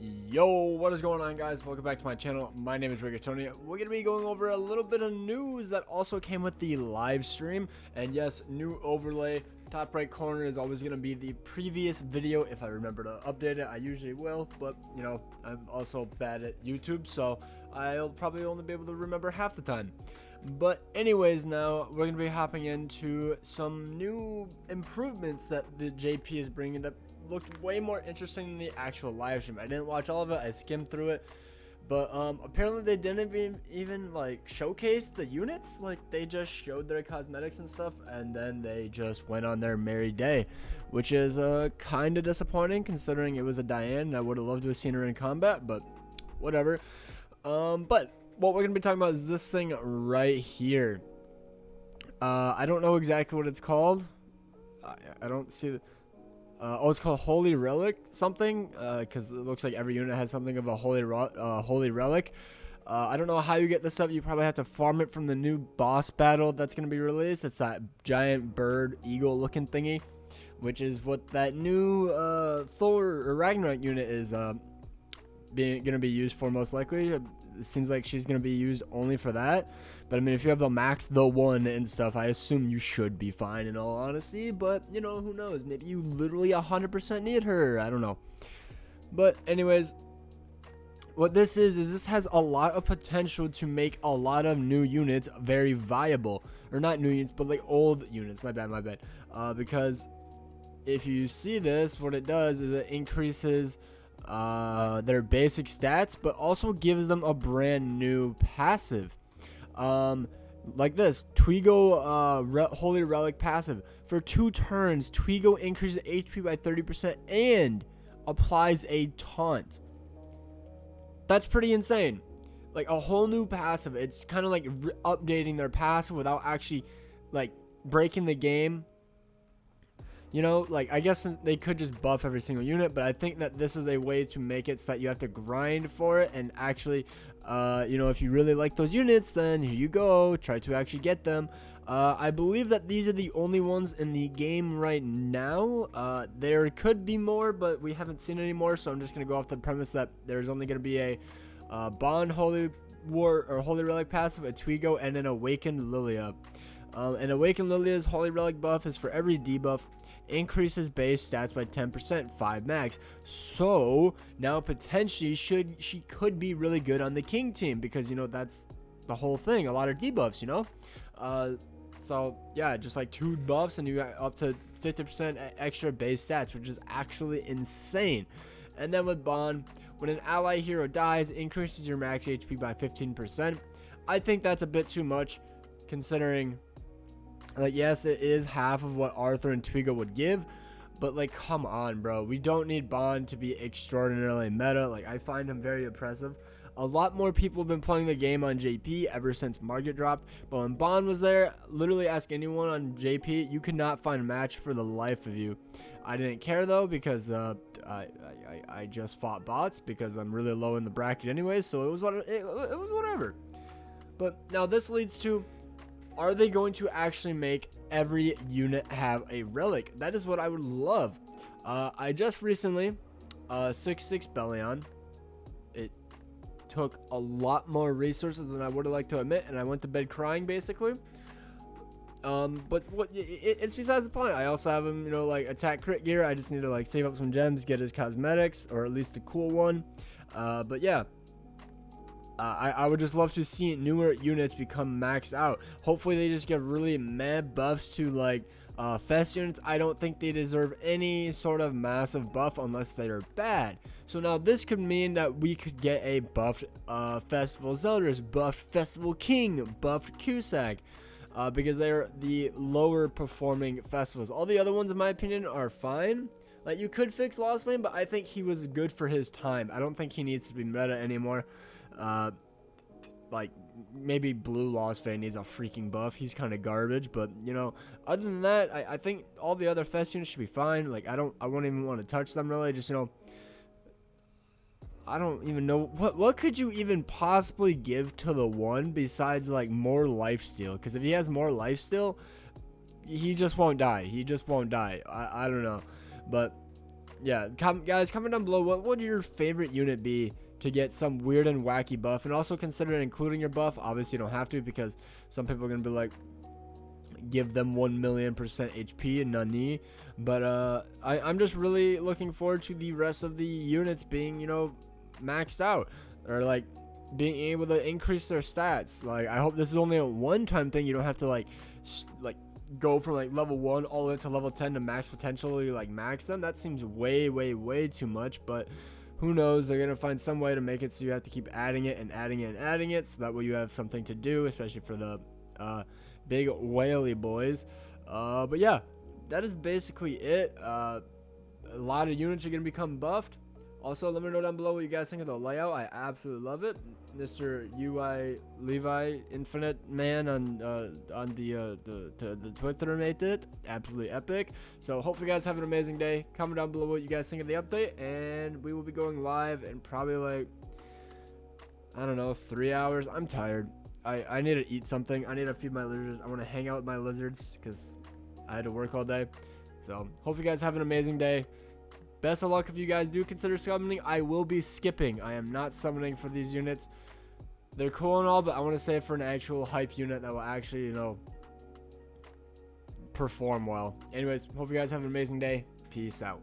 Yo, what is going on, guys? Welcome back to my channel. My name is Rigatoni. We're going to be going over a little bit of news that also came with the live stream. And yes, new overlay. Top right corner is always going to be the previous video. If I remember to update it, I usually will. But, you know, I'm also bad at YouTube, so I'll probably only be able to remember half the time. But anyways, now we're going to be hopping into some new improvements that the JP is bringing that looked way more interesting than the actual live stream. I didn't watch all of it. I skimmed through it, but apparently they didn't even like showcase the units. Like, they just showed their cosmetics and stuff, and then they just went on their merry day, which is kind of disappointing considering it was a Diane and I would have loved to have seen her in combat, but whatever. But what we're gonna be talking about is this thing right here. I don't know exactly what it's called. I don't see the oh, it's called Holy Relic something, because it looks like every unit has something of a holy relic. I don't know how you get this stuff. You probably have to farm it from the new boss battle that's going to be released. It's that giant bird eagle looking thingy, which is what that new Thor or Ragnarok unit is going to be used for, most likely. It seems like she's going to be used only for that. But I mean, if you have the one and stuff, I assume you should be fine in all honesty. But, you know, who knows? Maybe you literally 100% need her. I don't know. But anyways, what this is this has a lot of potential to make a lot of new units very viable. Or not new units, but like old units. My bad. Because if you see this, what it does is it increases their basic stats, but also gives them a brand new passive. Like this Twigo Holy Relic passive. For 2 turns, Twigo increases HP by 30% and applies a taunt. That's pretty insane. Like a whole new passive. It's kind of like updating their passive without actually like breaking the game. You know, like, I guess they could just buff every single unit, but I think that this is a way to make it so that you have to grind for it and actually, you know, if you really like those units, then here you go, try to actually get them. I believe that these are the only ones in the game right now. There could be more, but we haven't seen any more, so I'm just going to go off the premise that there's only going to be a Bond Holy War or Holy Relic passive, a Twigo, and an Awakened Lilia. And Awakened Lilia's Holy Relic buff is for every debuff. Increases base stats by 10%, 5 max. So now potentially she could be really good on the King team, because, you know, that's the whole thing, a lot of debuffs, you know. So yeah, just like 2 buffs and you got up to 50% extra base stats, which is actually insane. And then with Bond, when an ally hero dies, increases your max HP by 15%. I think that's a bit too much, considering, like, yes, it is half of what Arthur and Twigo would give, but, like, come on, bro. We don't need Bond to be extraordinarily meta. Like, I find him very oppressive. A lot more people have been playing the game on JP ever since Market dropped, but when Bond was there, literally ask anyone on JP, you could not find a match for the life of you. I didn't care, though, because I just fought bots because I'm really low in the bracket anyway, so it was whatever. But now this leads to, are they going to actually make every unit have a relic? That is what I would love. I just recently 6-6 Bellion. It took a lot more resources than I would have liked to admit, and I went to bed crying, basically. But it's besides the point. I also have him, you know, like, attack crit gear. I just need to, like, save up some gems, get his cosmetics, or at least the cool one. But yeah. I would just love to see newer units become maxed out. Hopefully they just get really mad buffs to, like, fest units. I don't think they deserve any sort of massive buff unless they are bad. So now this could mean that we could get a buffed Festival Zeldris, buffed Festival King, buffed Cusack, because they're the lower performing festivals. All the other ones, in my opinion, are fine. Like, you could fix Lost Flame, but I think he was good for his time. I don't think he needs to be meta anymore. Like, maybe Blue Lost Fan needs a freaking buff. He's kind of garbage, but, you know, other than that, I think all the other fest units should be fine. Like, I won't even want to touch them, really. Just, you know, I don't even know what could you even possibly give to the one besides, like, more lifesteal? Because if he has more lifesteal, he just won't die. I don't know, but yeah, guys, comment down below what would your favorite unit be to get some weird and wacky buff, and also consider including your buff. Obviously, you don't have to, because some people are gonna be like, give them 1,000,000% HP and none. But I'm just really looking forward to the rest of the units being, you know, maxed out, or like being able to increase their stats. Like, I hope this is only a one-time thing. You don't have to like go from like level 1 all the way to level 10 to max potentially like max them. That seems way too much, but who knows? They're gonna find some way to make it so you have to keep adding it and adding it and adding it, so that way you have something to do, especially for the big whaley boys. But yeah, that is basically it. A lot of units are gonna become buffed. Also, let me know down below what you guys think of the layout. I absolutely love it. Mr. UI Levi Infinite Man on the Twitter made it absolutely epic. So hopefully you guys have an amazing day. Comment down below what you guys think of the update, and we will be going live in probably like, I don't know, 3 hours. I'm tired. I need to eat something. I need to feed my lizards. I want to hang out with my lizards because I had to work all day. So hope you guys have an amazing day. Best of luck if you guys do consider summoning. I will be skipping. I am not summoning for these units. They're cool and all, but I want to save for an actual hype unit that will actually, you know, perform well. Anyways, hope you guys have an amazing day. Peace out.